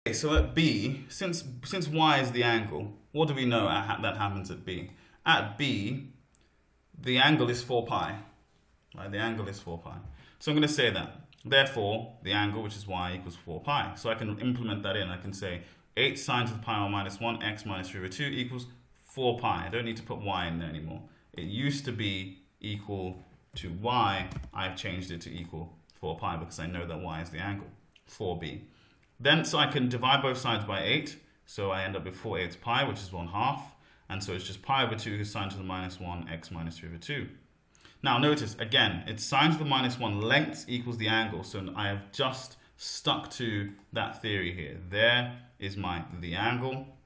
Okay, so at B, since y is the angle, what do we know that happens at B? At B, the angle is 4 pi. Right, the angle is 4 pi. So I'm going to say that. Therefore, the angle, which is y, equals 4 pi. So I can implement that in. I can say 8 sine to the pi r minus 1 x minus 3 over 2 equals 4 pi. I don't need to put y in there anymore. It used to be equal to y. I've changed it to equal 4 pi because I know that y is the angle, 4b. Then, so I can divide both sides by 8. So I end up with 4/8 pi, which is 1/2. And so it's just pi over 2 is sine to the minus 1 x minus 3 over 2. Now notice, again, it's sine to the minus 1 length equals the angle. So I have just stuck to that theory here. There is the angle.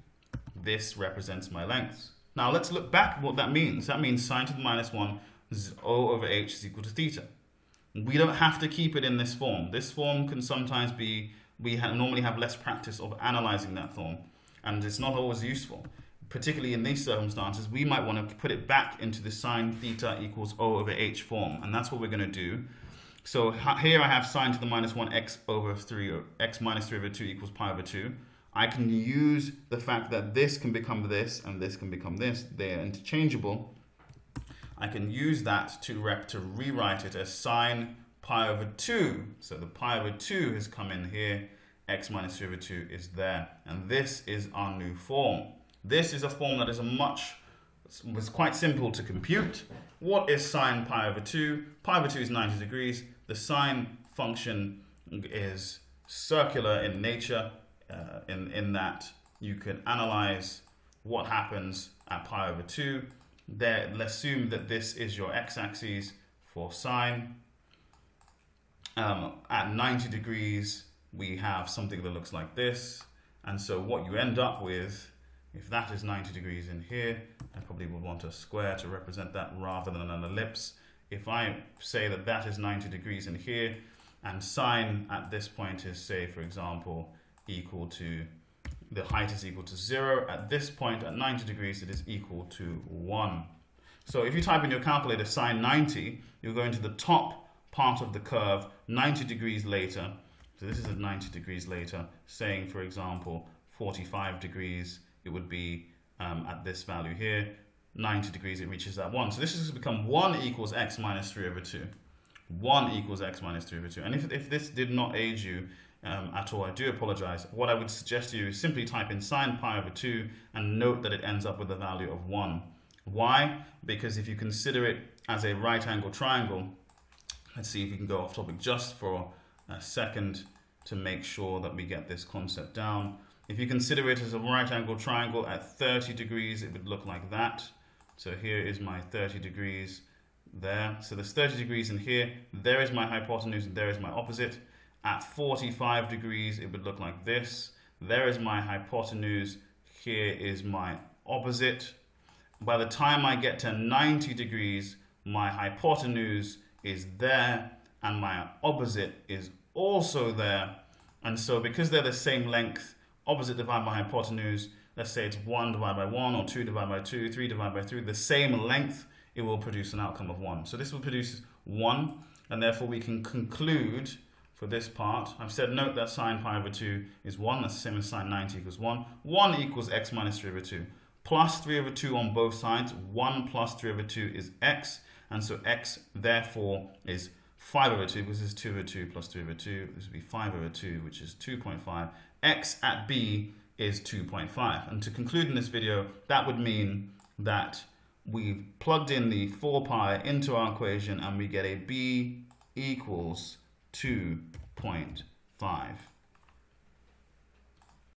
This represents my length. Now let's look back at what that means. That means sine to the minus 1 O over h is equal to theta. We don't have to keep it in this form. This form can sometimes be, normally have less practice of analyzing that form, and it's not always useful. Particularly in these circumstances, we might want to put it back into the sine theta equals O over h form, and that's what we're going to do. So here I have sine to the minus 1 x over 3, or x minus 3 over 2 equals pi over 2. I can use the fact that this can become this and this can become this. They're interchangeable. I can use that to rewrite it as sine pi over 2. So the pi over 2 has come in here. X minus 3 over 2 is there. And this is our new form. This is a form that was quite simple to compute. What is sine pi over 2? Pi over 2 is 90 degrees. The sine function is circular in nature, in that you can analyze what happens at pi over 2. There, let's assume that this is your x-axis for sine. At 90 degrees, we have something that looks like this. And so what you end up with, if that is 90 degrees in here, I probably would want a square to represent that rather than an ellipse. If I say that that is 90 degrees in here, and sine at this point is, say, for example, equal to, the height is equal to 0. At this point, at 90 degrees, it is equal to 1. So if you type in your calculator sine 90, you'll go into the top part of the curve 90 degrees later. So this is at 90 degrees later, saying, for example, 45 degrees, it would be at this value here. 90 degrees, it reaches that 1. So this has become 1 equals x minus 3 over 2. 1 equals x minus 3 over 2. And if this did not aid you at all, I do apologize. What I would suggest to you is simply type in sine pi over 2 and note that it ends up with a value of 1. Why? Because if you consider it as a right angle triangle, let's see if we can go off topic just for a second to make sure that we get this concept down. If you consider it as a right angle triangle at 30 degrees, it would look like that. So here is my 30 degrees there. So there's 30 degrees in here. There is my hypotenuse and there is my opposite. At 45 degrees, it would look like this. There is my hypotenuse. Here is my opposite. By the time I get to 90 degrees, my hypotenuse is there and my opposite is also there. And so because they're the same length, opposite divided by hypotenuse, let's say it's 1 divided by 1 or 2 divided by 2, 3 divided by 3, the same length, it will produce an outcome of 1. So this will produce 1, and therefore we can conclude for this part, I've said note that sine pi over 2 is 1, that's the same as sine 90 equals 1. 1 equals x minus 3 over 2. Plus 3 over 2 on both sides, 1 plus 3 over 2 is x, and so x therefore is 5 over 2, because this is 2 over 2 plus 3 over 2, this would be 5 over 2, which is 2.5. X at B is 2.5. And to conclude in this video, that would mean that we've plugged in the 4 pi into our equation and we get a B equals 2.5.